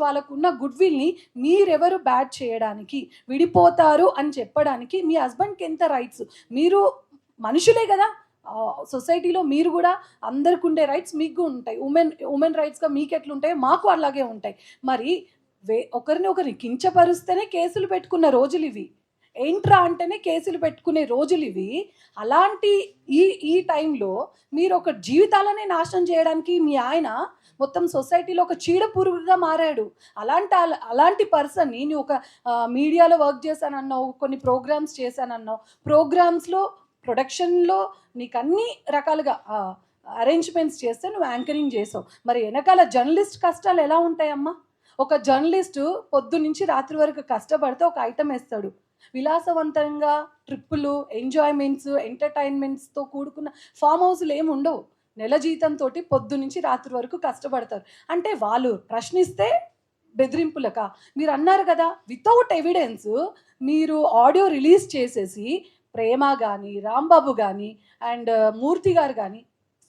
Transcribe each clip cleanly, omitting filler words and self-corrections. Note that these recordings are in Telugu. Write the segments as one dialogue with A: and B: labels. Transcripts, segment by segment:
A: వాళ్ళకున్న గుడ్ విల్ని మీరెవరు బ్యాడ్ చేయడానికి, విడిపోతారు అని చెప్పడానికి మీ హస్బెండ్కి ఎంత రైట్స్? మీరు మనుషులే కదా, సొసైటీలో మీరు కూడా అందరికి ఉండే రైట్స్ మీకు ఉంటాయి. ఉమెన్ రైట్స్గా మీకు ఎట్లుంటాయో మాకు అలాగే ఉంటాయి. మరి ఒకరిని కించపరుస్తేనే కేసులు పెట్టుకున్న రోజులు ఇవి, ఏంట్రా అంటేనే కేసులు పెట్టుకునే రోజులు ఇవి. అలాంటి ఈ టైంలో మీరు ఒక జీవితాలనే నాశనం చేయడానికి మీ ఆయన మొత్తం సొసైటీలో ఒక చీడ పురుగుగా మారాడు. అలాంటి పర్సన్ని నువ్వు ఒక మీడియాలో వర్క్ చేశానన్నావు, కొన్ని ప్రోగ్రామ్స్ చేశానన్నావు, ప్రోగ్రామ్స్లో ప్రొడక్షన్లో నీకు అన్ని రకాలుగా అరేంజ్మెంట్స్ చేస్తే నువ్వు యాంకరింగ్ చేసావు. మరి వెనకాల జర్నలిస్ట్ కష్టాలు ఎలా ఉంటాయమ్మా? ఒక జర్నలిస్టు పొద్దు నుంచి రాత్రి వరకు కష్టపడితే ఒక ఐటమ్ వేస్తాడు. విలాసవంతంగా ట్రిప్పులు, ఎంజాయ్మెంట్స్, ఎంటర్టైన్మెంట్స్తో కూడుకున్న ఫామ్ హౌస్లు ఏమి ఉండవు. నెల జీతంతో పొద్దు నుంచి రాత్రి వరకు కష్టపడతారు. అంటే వాళ్ళు ప్రశ్నిస్తే బెదిరింపులక? మీరు అన్నారు కదా, వితౌట్ ఎవిడెన్స్ మీరు ఆడియో రిలీజ్ చేసేసి ప్రేమ కానీ, రాంబాబు కానీ అండ్ మూర్తి గారు కానీ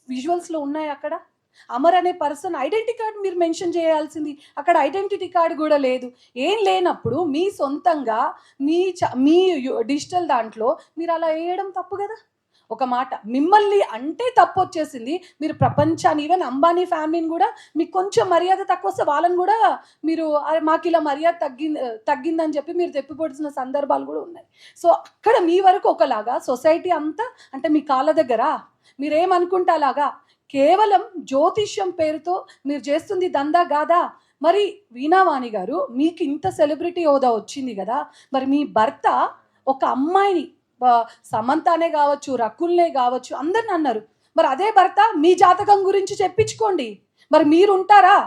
A: విజువల్స్లో ఉన్నాయి. అక్కడ అమర్ అనే పర్సన్ ఐడెంటిటీ కార్డ్ మీరు మెన్షన్ చేయాల్సింది, అక్కడ ఐడెంటిటీ కార్డు కూడా లేదు. ఏం లేనప్పుడు మీ సొంతంగా మీ డిజిటల్ దాంట్లో మీరు అలా వేయడం తప్పు కదా. ఒక మాట మిమ్మల్ని అంటే తప్పు వచ్చేసింది, మీరు ప్రపంచాన్ని ఈవెన్ అంబానీ ఫ్యామిలీని కూడా మీకు కొంచెం మర్యాద తక్కువ వస్తే వాళ్ళని కూడా మీరు మాకు ఇలా మర్యాద తగ్గిందని చెప్పి మీరు తెప్పిపొడిచిన సందర్భాలు కూడా ఉన్నాయి. సో అక్కడ మీ వరకు ఒకలాగా, సొసైటీ అంతా అంటే మీ కాళ్ళ దగ్గర మీరేమనుకుంటా అలాగా. కేవలం జ్యోతిష్యం పేరుతో మీరు చేస్తుంది దందా కాదా? మరి వీణావాణి గారు, మీకు ఇంత సెలబ్రిటీ హోదా వచ్చింది కదా, మరి మీ భర్త ఒక అమ్మాయిని సమంతానే కావచ్చు, రకుల్నే కావచ్చు, అందరిని అన్నారు. మరి అదే భర్త మీ జాతకం గురించి చెప్పించుకోండి, మరి మీరు ఉంటారా?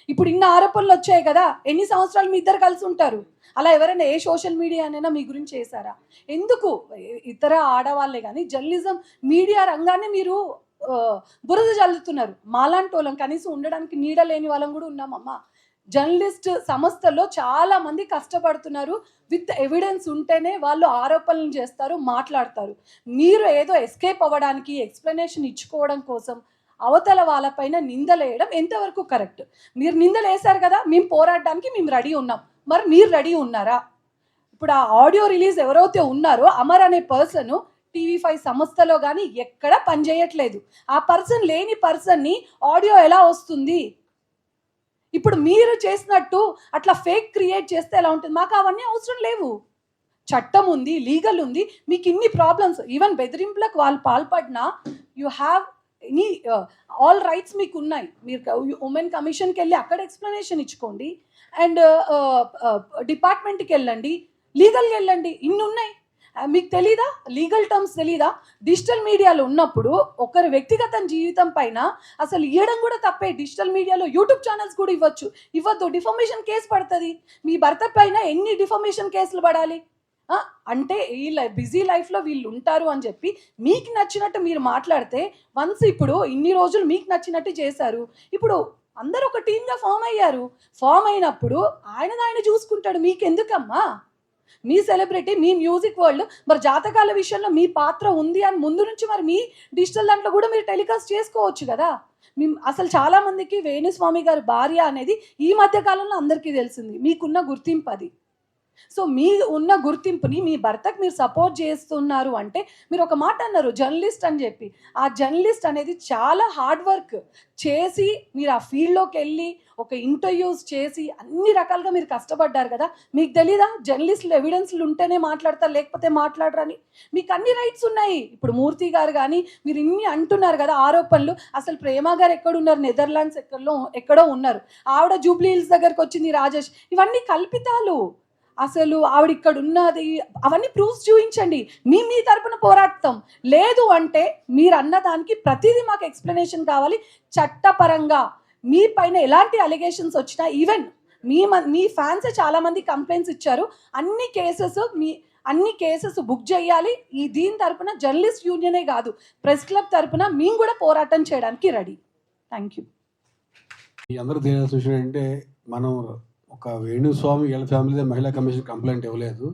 A: ఇప్పుడు ఇన్ని ఆరోపణలు వచ్చాయి కదా, ఎన్ని సంవత్సరాలు మీ ఇద్దరు కలిసి ఉంటారు? అలా ఎవరైనా ఏ సోషల్ మీడియా అయినా మీ గురించి చేశారా? ఎందుకు ఇతర ఆడవాళ్ళే కానీ జర్నలిజం మీడియా రంగాన్ని మీరు బురద చల్లుతున్నారు? మాలాంటి వాళ్ళం కనీసం ఉండడానికి నీడ లేని వాళ్ళం కూడా ఉన్నామమ్మా. జర్నలిస్ట్ సంస్థల్లో చాలా మంది కష్టపడుతున్నారు. విత్ ఎవిడెన్స్ ఉంటేనే వాళ్ళు ఆరోపణలు చేస్తారు, మాట్లాడతారు. మీరు ఏదో ఎస్కేప్ అవ్వడానికి, ఎక్స్ప్లెనేషన్ ఇచ్చుకోవడం కోసం అవతల వాళ్ళపైన నిందలేయడం ఎంతవరకు కరెక్ట్? మీరు నిందలు వేశారు కదా, మేము పోరాడడానికి మేము రెడీ ఉన్నాం. మరి మీరు రెడీ ఉన్నారా? ఇప్పుడు ఆ ఆడియో రిలీజ్ ఎవరైతే ఉన్నారో అమర్ అనే పర్సన్ TV5 సంస్థలో కానీ ఎక్కడ పనిచేయట్లేదు. ఆ పర్సన్ లేని పర్సన్ని ఆడియో ఎలా వస్తుంది? ఇప్పుడు మీరు చేసినట్టు అట్లా ఫేక్ క్రియేట్ చేస్తే ఎలా ఉంటుంది? మాకు అవన్నీ అవసరం లేవు. చట్టం ఉంది, లీగల్ ఉంది. మీకు ఇన్ని ప్రాబ్లమ్స్, ఈవెన్ బెదిరింపులకు వాళ్ళు పాల్పడినా you have any all rights మీకు ఉన్నాయి. మీరు ఉమెన్ కమిషన్కి వెళ్ళి అక్కడ ఎక్స్ప్లెనేషన్ ఇచ్చుకోండి, అండ్ డిపార్ట్మెంట్కి వెళ్ళండి, లీగల్కి వెళ్ళండి, ఇన్ని ఉన్నాయి. మీకు తెలీదా? లీగల్ టర్మ్స్ తెలీదా? డిజిటల్ మీడియాలో ఉన్నప్పుడు ఒకరి వ్యక్తిగత జీవితం పైన అసలు ఇవ్వడం కూడా తప్పే. డిజిటల్ మీడియాలో యూట్యూబ్ ఛానల్స్ కూడా ఇవ్వద్దు, డిఫమేషన్ కేసు పడుతుంది. మీ భర్త పైన ఎన్ని డిఫమేషన్ కేసులు పడాలి? అంటే వీళ్ళ బిజీ లైఫ్లో వీళ్ళు ఉంటారు అని చెప్పి మీకు నచ్చినట్టు మీరు మాట్లాడితే, వన్స్ ఇప్పుడు ఇన్ని రోజులు మీకు నచ్చినట్టు చేశారు, ఇప్పుడు అందరూ ఒక టీమ్గా ఫామ్ అయ్యారు. ఫామ్ అయినప్పుడు ఆయన చూసుకుంటాడు, మీకెందుకమ్మా? మీ సెలబ్రిటీ, మీ మ్యూజిక్ వరల్డ్, మరి జాతకాల విషయంలో మీ పాత్ర ఉంది అని ముందు నుంచి మరి మీ డిజిటల్ దాంట్లో కూడా మీరు టెలికాస్ట్ చేసుకోవచ్చు కదా. అసలు చాలామందికి వేణుస్వామి గారి భార్య అనేది ఈ మధ్య కాలంలో అందరికీ తెలిసింది. మీకున్న గుర్తింపు అది. సో మీ ఉన్న గుర్తింపుని మీ భర్తకు మీరు సపోర్ట్ చేస్తున్నారు అంటే, మీరు ఒక మాట అన్నారు జర్నలిస్ట్ అని చెప్పి. ఆ జర్నలిస్ట్ అనేది చాలా హార్డ్ వర్క్ చేసి మీరు ఆ ఫీల్డ్లోకి వెళ్ళి ఒక ఇంటర్వ్యూస్ చేసి అన్ని రకాలుగా మీరు కష్టపడ్డారు కదా. మీకు తెలీదా జర్నలిస్టులు ఎవిడెన్స్లు ఉంటేనే మాట్లాడతారు, లేకపోతే మాట్లాడరని? మీకు అన్ని రైట్స్ ఉన్నాయి. ఇప్పుడు మూర్తి గారు కానీ మీరు ఇన్ని అంటున్నారు కదా ఆరోపణలు. అసలు ప్రేమ గారు ఎక్కడున్నారు? నెదర్లాండ్స్ ఎక్కడో ఉన్నారు. ఆవిడ జూబ్లీ హిల్స్ దగ్గరకు వచ్చింది, రాజేష్. ఇవన్నీ కల్పితాలు. అసలు ఆవిడ ఇక్కడ ఉన్నది అవన్నీ ప్రూఫ్స్ చూపించండి, మీ తరపున పోరాడతాం. లేదు అంటే మీరు అన్నదానికి ప్రతిదీ మాకు ఎక్స్ప్లెనేషన్ కావాలి. చట్టపరంగా మీ పైన ఎలాంటి అలిగేషన్స్ వచ్చినా, ఈవెన్ మీ ఫ్యాన్సే చాలామంది కంప్లైంట్స్ ఇచ్చారు. అన్ని కేసెస్ బుక్ చేయాలి. దీని తరపున జర్నలిస్ట్ యూనియనే కాదు, ప్రెస్ క్లబ్ తరపున మేము కూడా పోరాటం చేయడానికి రెడీ. Thank you.
B: అందరూ తెలియాల్సిన విషయం అంటే, మనం ఒక వేణుస్వామి వీళ్ళ ఫ్యామిలీ మహిళా కమిషన్ కంప్లైంట్ ఇవ్వలేదు.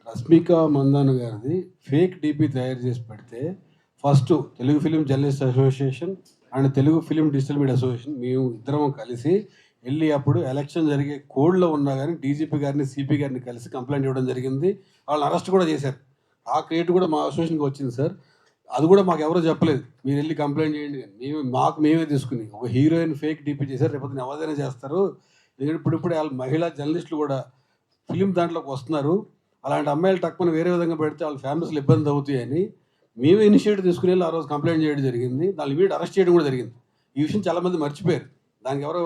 B: రష్మిక మందాన గారిది ఫేక్ డీపీ తయారు చేసి పెడితే first Telugu film journalist association and Telugu film digital media association మేము ఇద్దరం కలిసి వెళ్ళి అప్పుడు ఎలక్షన్ జరిగే కోడ్లో ఉన్నా కానీ డీజీపీ గారిని సిపి గారిని కలిసి కంప్లైంట్ ఇవ్వడం జరిగింది. వాళ్ళని అరెస్ట్ కూడా చేశారు. ఆ క్రియేట్ కూడా మా అసోసియేషన్కి వచ్చింది సార్. అది కూడా మాకు ఎవరో చెప్పలేదు, మీరు వెళ్ళి కంప్లైంట్ చేయండి అని. మేమే తీసుకుని ఒక హీరోయిన్ ఫేక్ డీపీ చేశారు, రేపు ఎవరైనా చేస్తారు. ఎందుకంటే ఇప్పుడు వాళ్ళ మహిళా జర్నలిస్టులు కూడా ఫిలిం దాంట్లోకి వస్తున్నారు. అలాంటి అమ్మాయిలు తక్కువ వేరే విధంగా పెడితే వాళ్ళ ఫ్యామిలీస్లో ఇబ్బంది అవుతాయని మేమే ఇనిషియేటివ్ తీసుకుని వెళ్ళి ఆ రోజు కంప్లైంట్ చేయడం జరిగింది. దాన్ని ఇమీడియట్ అరెస్ట్ చేయడం కూడా జరిగింది. ఈ విషయం చాలామంది మర్చిపోయారు. దానికి ఎవరో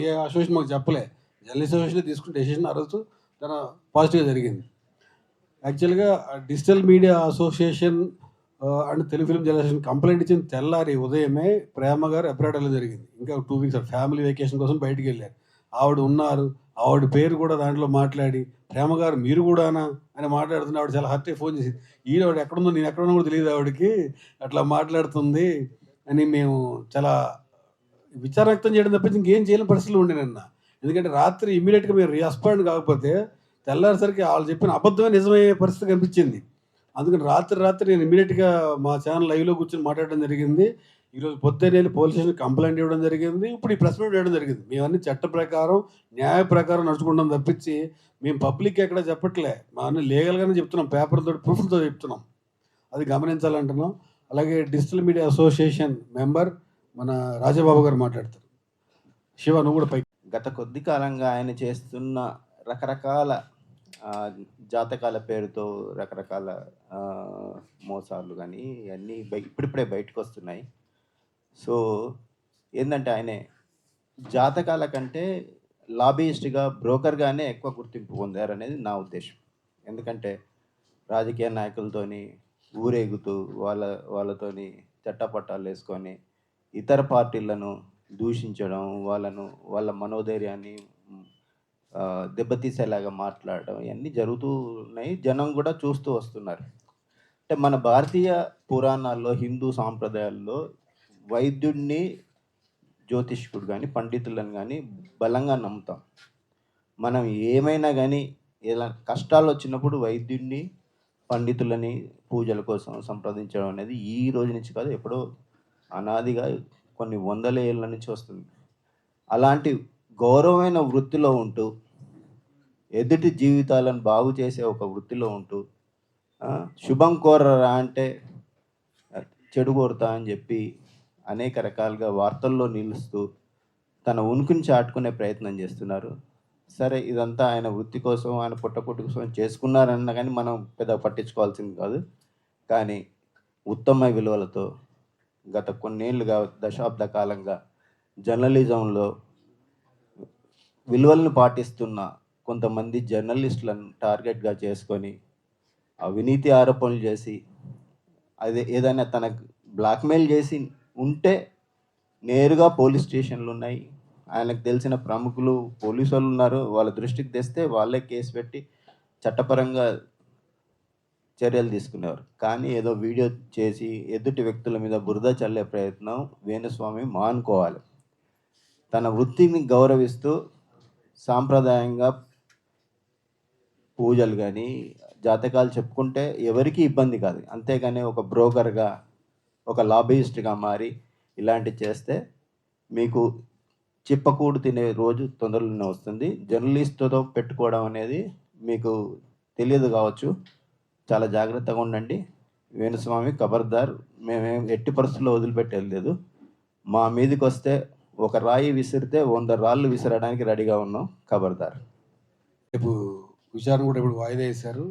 B: ఏ అసోసియేషన్ మాకు చెప్పలే. జర్నలిస్ట్ అసోసియేషన్ తీసుకున్న డెసిషన్ ఆ రోజు చాలా పాజిటివ్గా జరిగింది. యాక్చువల్గా digital media association and Telugu film generation complaint ఇచ్చిన తెల్లారి ఉదయమే ప్రేమ గారు అబ్రాడ్ వెళ్ళడం జరిగింది. ఇంకా 2 వీక్స్ ఫ్యామిలీ వెకేషన్ కోసం బయటికి వెళ్ళారు. ఆవిడ ఉన్నారు, ఆవిడ పేరు కూడా దాంట్లో మాట్లాడి ప్రేమ గారు మీరు కూడానా అని మాట్లాడుతున్న ఆవిడ చాలా హర్ట్ ఫోన్ చేసి, ఆవిడ ఎక్కడుందో నేను ఎక్కడున్నా కూడా తెలియదు ఆవిడకి, అట్లా మాట్లాడుతుంది అని మేము చాలా విచారం వ్యక్తం చేయడం తప్పించి ఇంకేం చేయలేని పరిస్థితులు ఉండే నిన్న. ఎందుకంటే రాత్రి ఇమీడియట్గా మీరు రెస్పాండ్ కాకపోతే తెల్లారిసరికి వాళ్ళు చెప్పిన అబద్ధమే నిజమయ్యే పరిస్థితి కనిపించింది. అందుకని రాత్రి నేను ఇమీడియట్గా మా ఛానల్ లైవ్లో కూర్చొని మాట్లాడడం జరిగింది. ఈరోజు పొద్దున్నే వెళ్ళి పోలీస్ స్టేషన్ కంప్లైంట్ ఇవ్వడం జరిగింది. ఇప్పుడు ఈ ప్రెస్ మీట్ వేయడం జరిగింది. మేమన్నీ చట్ట ప్రకారం న్యాయ ప్రకారం నడుచుకుంటాం తప్పించి మేము పబ్లిక్ ఎక్కడ చెప్పట్లే. మా అన్ని లీగల్గానే చెప్తున్నాం, పేపర్తో ప్రూఫ్తో చెప్తున్నాం. అది గమనించాలంటున్నాం. అలాగే డిజిటల్ మీడియా అసోసియేషన్ మెంబర్ మన రాజబాబు గారు మాట్లాడతారు. శివ నువ్వు కూడా పైకి.
C: గత కొద్ది కాలంగా ఆయన చేస్తున్న రకరకాల జాతకాల పేరుతో రకరకాల మోసాలు కానీ ఇవన్నీ ఇప్పుడిప్పుడే బయటకు వస్తున్నాయి. సో ఏంటంటే ఆయన జాతకాల కంటే లాబీయిస్ట్గా బ్రోకర్గానే ఎక్కువ గుర్తింపు పొందారనేది నా ఉద్దేశం. ఎందుకంటే రాజకీయ నాయకులతోని ఊరేగుతూ వాళ్ళతోని చట్టపట్టాలు వేసుకొని ఇతర పార్టీలను దూషించడం, వాళ్ళ మనోధైర్యాన్ని దెబ్బతీసేలాగా మాట్లాడడం ఇవన్నీ జరుగుతున్నాయి. జనం కూడా చూస్తూ వస్తున్నారు. అంటే మన భారతీయ పురాణాల్లో, హిందూ సాంప్రదాయాల్లో వైద్యుడిని, జ్యోతిష్కుడు కానీ, పండితులను కానీ బలంగా నమ్ముతాం. మనం ఏమైనా కానీ ఇలా కష్టాలు వచ్చినప్పుడు వైద్యుడిని, పండితులని పూజల కోసం సంప్రదించడం అనేది ఈ రోజు నుంచి కాదు, ఎప్పుడో అనాదిగా కొన్ని వందల ఏళ్ళ నుంచి వస్తుంది. అలాంటి గౌరవమైన వృత్తిలో ఉంటూ, ఎదుటి జీవితాలను బాగు చేసే ఒక వృత్తిలో ఉంటూ, శుభం కోరరా అంటే చెడు కోరుతా అని చెప్పి అనేక రకాలుగా వార్తల్లో నిలుస్తూ తన ఉనికిని చాటుకునే ప్రయత్నం చేస్తున్నారు. సరే, ఇదంతా ఆయన వృత్తి కోసం, ఆయన పుట్టకుట్టు కోసం చేసుకున్నారన్నా కానీ మనం పెద్ద పట్టించుకోవాల్సింది కాదు. కానీ ఉత్తమ విలువలతో గత కొన్నేళ్ళుగా, దశాబ్ద కాలంగా జర్నలిజంలో విలువలను పాటిస్తున్న కొంతమంది జర్నలిస్టులను టార్గెట్గా చేసుకొని అవినీతి ఆరోపణలు చేసి ఏదైనా తనకు బ్లాక్మెయిల్ చేసి ఉంటే నేరుగా పోలీస్ స్టేషన్లు ఉన్నాయి. ఆయనకు తెలిసిన ప్రముఖులు పోలీసు వాళ్ళు ఉన్నారు. వాళ్ళ దృష్టికి తెస్తే వాళ్ళే కేసు పెట్టి చట్టపరంగా చర్యలు తీసుకునేవారు. కానీ ఏదో వీడియో చేసి ఎదుటి వ్యక్తుల మీద బురద చల్లే ప్రయత్నం వేణుస్వామి మానుకోవాలి. తన వృత్తిని గౌరవిస్తూ సాంప్రదాయంగా పూజలు కానీ, జాతకాలు చెప్పుకుంటే ఎవరికీ ఇబ్బంది కాదు. అంతేగాని ఒక బ్రోకర్గా, ఒక లాబీయిస్ట్గా మారి ఇలాంటివి చేస్తే మీకు చిప్పకూడు తినే రోజు తొందరలోనే వస్తుంది. జర్నలిస్టుతో పెట్టుకోవడం అనేది మీకు తెలియదు కావచ్చు. చాలా జాగ్రత్తగా ఉండండి. వేణుస్వామి ఖబర్దార్, మేమేం ఎట్టి పరిస్థితుల్లో వదిలిపెట్టేది లేదు. మా మీదకి వస్తే ఒక రాయి విసిరితే 100 రాళ్ళు విసరడానికి రెడీగా ఉన్నాం. ఖబర్దార్.
B: రేపు విచారణ కూడా ఇప్పుడు వాయిదా వేశారు.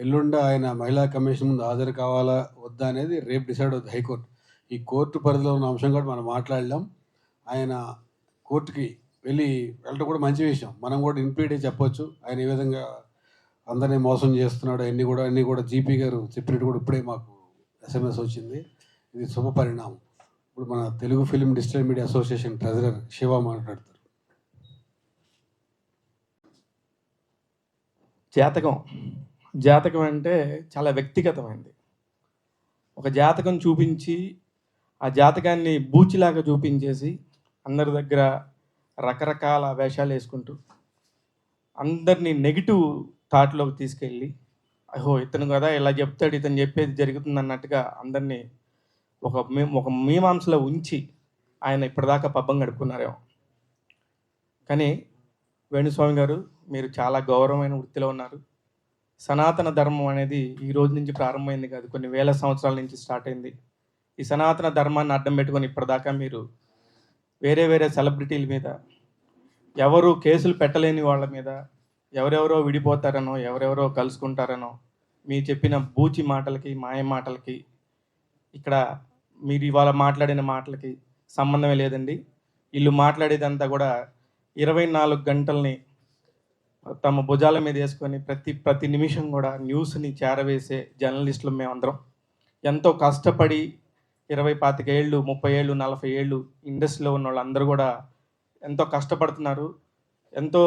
B: ఎల్లుండ ఆయన మహిళా కమిషన్ ముందు హాజరు కావాలా వద్దా అనేది రేపు డిసైడ్ అవుతుంది హైకోర్టు. ఈ కోర్టు పరిధిలో ఉన్న అంశం కూడా మనం మాట్లాడలేం. ఆయన కోర్టుకి వెళ్ళటం కూడా మంచి విషయం. మనం కూడా ఇన్ప్లీడే చెప్పొచ్చు. ఆయన ఏ విధంగా అందరినీ మోసం చేస్తున్నాడు అన్నీ కూడా జీపీ గారు చెప్పినట్టు కూడా ఇప్పుడే మాకు SMS వచ్చింది. ఇది శుభ పరిణామం. ఇప్పుడు మన Telugu film digital media association treasurer Shiva మాట్లాడతారు.
D: జాతకం అంటే చాలా వ్యక్తిగతమైనది. ఒక జాతకం చూపించి ఆ జాతకాన్ని బూచిలాగా చూపించేసి అందరి దగ్గర రకరకాల వేషాలు వేసుకుంటూ అందరినీ నెగిటివ్ థాట్లోకి తీసుకెళ్ళి, అహో ఇతను కదా ఇలా చెప్తాడు, ఇతను చెప్పేది జరుగుతుంది అన్నట్టుగా అందరినీ ఒక మీమాంసలో ఉంచి ఆయన ఇప్పటిదాకా పబ్బం గడుపుకున్నారేమో. కానీ వేణుస్వామి గారు, మీరు చాలా గౌరవమైన వృత్తిలో ఉన్నారు. సనాతన ధర్మం అనేది ఈ రోజు నుంచి ప్రారంభమైంది కాదు, కొన్ని వేల సంవత్సరాల నుంచి స్టార్ట్ అయింది. ఈ సనాతన ధర్మాన్ని అడ్డం పెట్టుకొని ఇప్పటిదాకా మీరు వేరే వేరే సెలబ్రిటీల మీద, ఎవరు కేసులు పెట్టలేని వాళ్ళ మీద, ఎవరెవరో విడిపోతారనో, ఎవరెవరో కలుసుకుంటారనో, మీరు చెప్పిన బూచి మాటలకి, మాయ మాటలకి, ఇక్కడ మీరు ఇవాళ మాట్లాడిన మాటలకి సంబంధమే లేదండి. వీళ్ళు మాట్లాడేదంతా కూడా 24 గంటల్ని తమ భుజాల మీద వేసుకొని ప్రతి నిమిషం కూడా న్యూస్ని చేరవేసే జర్నలిస్టులు మేమందరం. ఎంతో కష్టపడి 25 ఏళ్ళు, 30 ఏళ్ళు, 40 ఏళ్ళు ఇండస్ట్రీలో ఉన్న వాళ్ళందరూ కూడా ఎంతో కష్టపడుతున్నారు. ఎంతో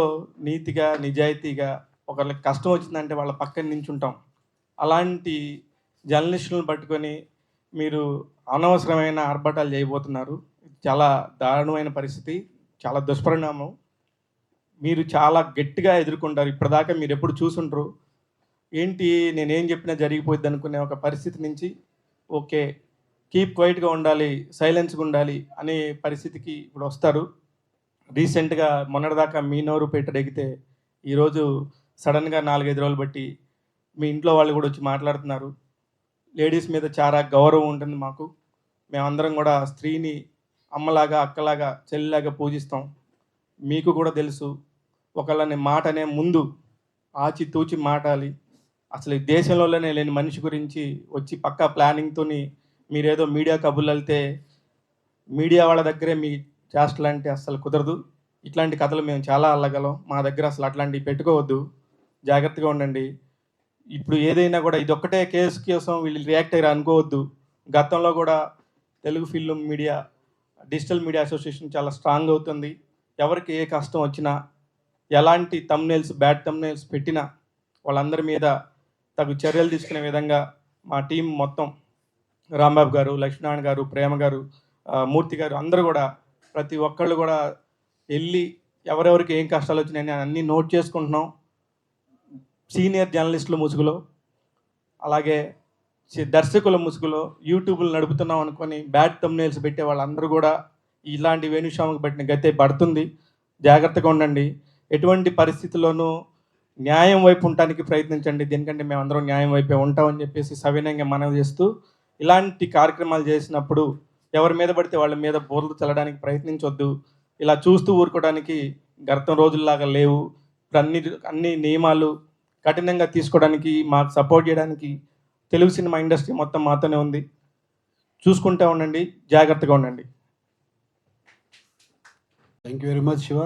D: నీతిగా, నిజాయితీగా, ఒకళ్ళకి కష్టం వచ్చిందంటే వాళ్ళ పక్కన నించుంటాం. అలాంటి జర్నలిస్టులను పట్టుకొని మీరు అనవసరమైన ఆర్భటాలు చేయబోతున్నారు. చాలా దారుణమైన పరిస్థితి, చాలా దుష్పరిణామం. మీరు చాలా గట్టిగా ఎదుర్కొంటారు. ఇప్పటిదాకా మీరు ఎప్పుడు చూసుంటారు. ఏంటి నేనేం చెప్పినా జరిగిపోద్ది అనుకునే ఒక పరిస్థితి నుంచి ఓకే, కీప్ క్వైట్గా ఉండాలి, సైలెన్స్గా ఉండాలి అనే పరిస్థితికి ఇప్పుడు వస్తారు. రీసెంట్గా మొన్నటిదాకా మీ నోరు పెట్టడెగితే ఈరోజు సడన్గా 4-5 రోజులు బట్టి మీ ఇంట్లో వాళ్ళు కూడా వచ్చి మాట్లాడుతున్నారు. లేడీస్ మీద చాలా గౌరవం ఉంటుంది మాకు. మేమందరం కూడా స్త్రీని అమ్మలాగా, అక్కలాగా, చెల్లిలాగా పూజిస్తాం. మీకు కూడా తెలుసు, ఒకళ్ళని మాట అనే ముందు ఆచితూచి మాటాలి. అసలు ఈ దేశంలోనే లేని మనిషి గురించి వచ్చి పక్కా ప్లానింగ్తోని మీరేదో మీడియా కబుర్లు వెళ్తే మీడియా వాళ్ళ దగ్గరే మీ చేష్టలు అంటే అసలు కుదరదు. ఇట్లాంటి కథలు మేము చాలా అల్లగలం. మా దగ్గర అసలు అట్లాంటివి పెట్టుకోవద్దు, జాగ్రత్తగా ఉండండి. ఇప్పుడు ఏదైనా కూడా ఇదొక్కటే కేసు కోసం వీళ్ళు రియాక్ట్ అయ్యారు అనుకోవద్దు. గతంలో కూడా Telugu film media, digital media association చాలా స్ట్రాంగ్ అవుతుంది. ఎవరికి ఏ కష్టం వచ్చినా, ఎలాంటి థంబ్నెయిల్స్, బ్యాడ్ థంబ్నెయిల్స్ పెట్టినా వాళ్ళందరి మీద తగు చర్యలు తీసుకునే విధంగా మా టీం మొత్తం, రాంబాబు గారు, లక్ష్మీనారాయణ గారు, ప్రేమ గారు, మూర్తి గారు, అందరూ కూడా ప్రతి ఒక్కళ్ళు కూడా వెళ్ళి ఎవరెవరికి ఏం కష్టాలు వచ్చినాయని అన్నీ నోట్ చేసుకుంటున్నాం. సీనియర్ జర్నలిస్టుల ముసుగులో, అలాగే దర్శకుల ముసుగులో యూట్యూబ్లు నడుపుతున్నాం అనుకొని బ్యాడ్ థంబ్నెయిల్స్ పెట్టే వాళ్ళందరూ కూడా ఇలాంటి వేణుస్వామికి పట్టిన గతే పడుతుంది. జాగ్రత్తగా ఉండండి. ఎటువంటి పరిస్థితుల్లోనూ న్యాయం వైపు ఉండటానికి ప్రయత్నించండి. దీనికంటే మేమందరం న్యాయం వైపే ఉంటామని చెప్పేసి సవినయంగా మనవి చేస్తూ, ఇలాంటి కార్యక్రమాలు చేసినప్పుడు ఎవరి మీద పడితే వాళ్ళ మీద బోర్లు చల్లడానికి ప్రయత్నించొద్దు. ఇలా చూస్తూ ఊరుకోవడానికి గతం రోజుల్లాగా లేవు. ఇప్పుడు అన్ని నియమాలు కఠినంగా తీసుకోవడానికి, మాకు సపోర్ట్ చేయడానికి తెలుగు సినిమా ఇండస్ట్రీ మొత్తం మాతోనే ఉంది. చూసుకుంటూ ఉండండి, జాగ్రత్తగా ఉండండి.
B: Thank you very much Shiva.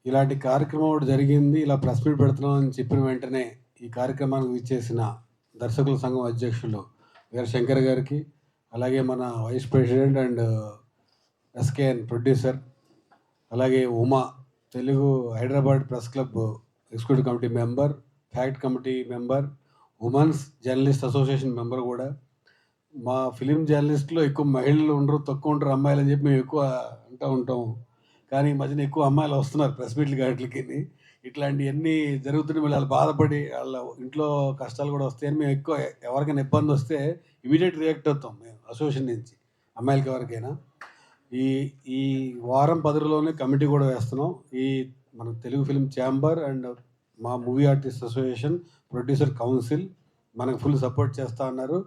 B: ఇలాంటి కార్యక్రమం ఒకటి జరిగింది, ఇలా ప్రెస్ మీట్ పెడుతున్నాం అని చెప్పిన వెంటనే ఈ కార్యక్రమానికి విచ్చేసిన దర్శకుల సంఘం అధ్యక్షులు వీరశంకర్ గారికి, అలాగే మన vice president and SKN producer, అలాగే Uma, Telugu Hyderabad press club executive committee member, fact committee member, women's journalist association member కూడా. మా ఫిలిం జర్నలిస్ట్లో ఎక్కువ మహిళలు ఉండరు, తక్కువ ఉంటారు అమ్మాయిలు అని చెప్పి మేము ఎక్కువ అంటూ ఉంటాం. కానీ ఈ మధ్యన ఎక్కువ అమ్మాయిలు వస్తున్నారు ప్రెస్ మీట్లు గాట్లకి. ఇట్లాంటివన్నీ జరుగుతుంటే వీళ్ళు బాధపడి వాళ్ళ ఇంట్లో కష్టాలు కూడా వస్తాయని మేము ఎక్కువ, ఎవరికైనా ఇబ్బంది వస్తే ఇమీడియట్ రియాక్ట్ అవుతాం మేము అసోసియేషన్ నుంచి, అమ్మాయిలకి ఎవరికైనా. ఈ వారం 10 రోజుల్లోనే కమిటీ కూడా వేస్తున్నాం. మన తెలుగు ఫిలిం ఛాంబర్ అండ్ మా movie artist association, producer council మనకు ఫుల్ సపోర్ట్ చేస్తూ ఉన్నారు.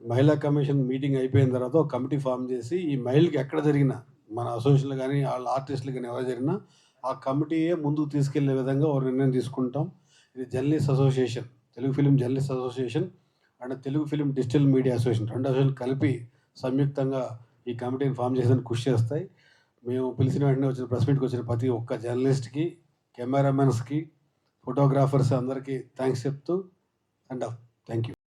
B: మహిళా కమిషన్ మీటింగ్ అయిపోయిన తర్వాత ఒక కమిటీ ఫామ్ చేసి ఈ మహిళకి ఎక్కడ జరిగినా, మన అసోసియేషన్లు కానీ వాళ్ళ ఆర్టిస్టులు కానీ ఎవరు జరిగినా ఆ కమిటీయే ముందుకు తీసుకెళ్లే విధంగా ఒక నిర్ణయం తీసుకుంటాం. ఇది journalist association, Telugu film journalist association and Telugu film digital media association, 2 association కలిపి సంయుక్తంగా ఈ కమిటీని ఫామ్ చేసేందుకు కృషి చేస్తాయి. మేము పిలిచిన వెంటనే వచ్చిన ప్రెస్ మీట్కి వచ్చిన ప్రతి ఒక్క జర్నలిస్ట్కి, కెమెరామెన్స్కి, ఫోటోగ్రాఫర్స్ అందరికీ థ్యాంక్స్ చెప్తూ అండ్ థ్యాంక్ యూ.